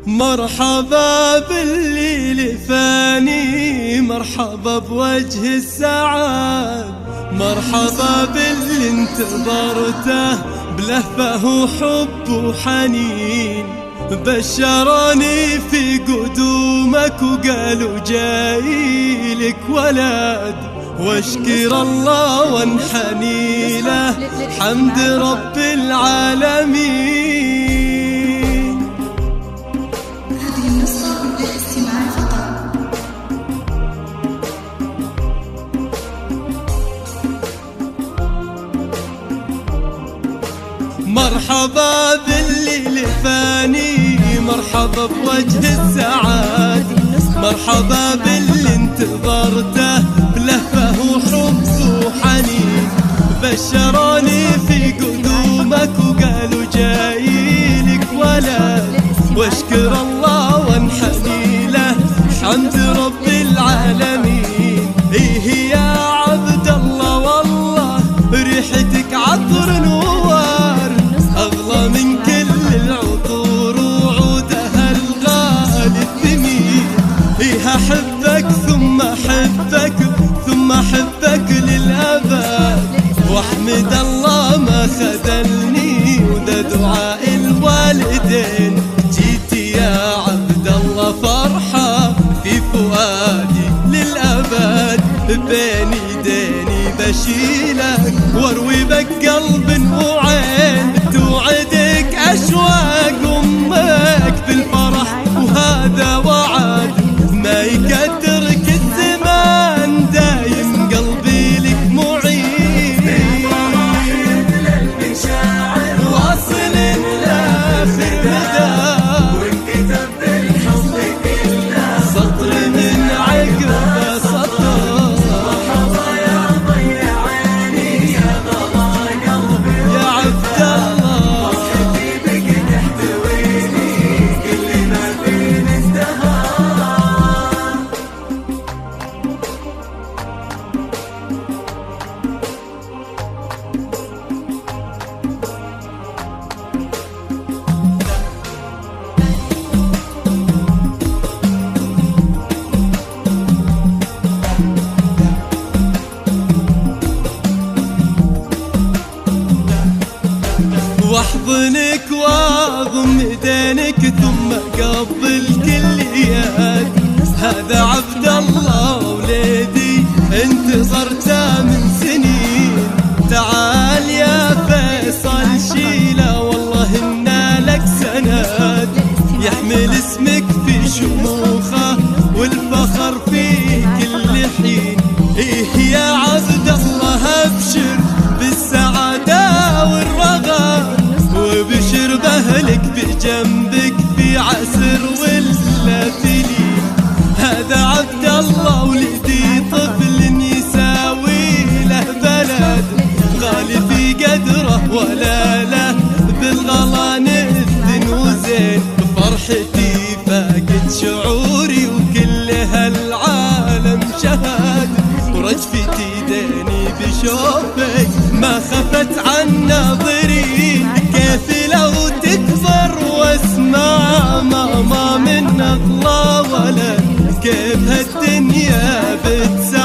مرحبا بالليل فاني، مرحبا بوجه السعاد، مرحبا باللي انتظرته بلهفه وحب وحنين. بشروني في قدومك وقالوا جايلك ولد، واشكر الله وانحني له حمد رب العالمين. هذه النسخة للاستماع فقط. مرحبا بالليل فاني، مرحبا بوجه السعاد، مرحبا باللي انتظرته بلهفه وحب وحنين. بشروني في قدومك وقالوا جايلك ولد، واشكر الله وانحني له حمد رب العالمين. ايه يا عبد الله والله ريحتك عطر نوار، اغلى من كل العطور وعودها الغالي الثمين. ايه احبك ثم احبك ثم احبك للابد، واحمد الله ما خذلني وده دعاء الوالدين. جيتي يا عبد الله فرحة في فؤادي للأبد، بين ايديني بشيلك واروي بك قلب وعين. توعدك اشواق امك بالفرح وهذا وعد، ما يكدرك الزمان دايم قلبي لك معين. واصل لاخر مدى وانكتب بالحب كله سطر من عقب سطر. مرحبا يا ضيع عيني يا ضوى قلبي يا عبد الله، حبيبك تحتويني كل ما فيني ازدهر. واحضنك واضم ايدينك ثم قبل كل يد. هذا عبد الله وليدي انتظرته من سنين. تعال يا فيصل شيله والله إنا لك سند، يحمل اسمك في شموخه والفخر في كل حين. ايه يا عبد الله ابشر بالسعاده والرغد، وبشر بأهلك بجنبك في عسر ولا تلين. هذا عبد الله ولدي طفل يساوي له بلد، غالي في قدره ولا له بالغلا نذن وزين. فرحتي فاقت شعوري وكل هالعالم شهد، ورجفتي ديني بشوفك ما خفت عن ناظرين. كيف لو تكبر واسمع ماما من اغلى ولد، كيف هالدنيا بتساعد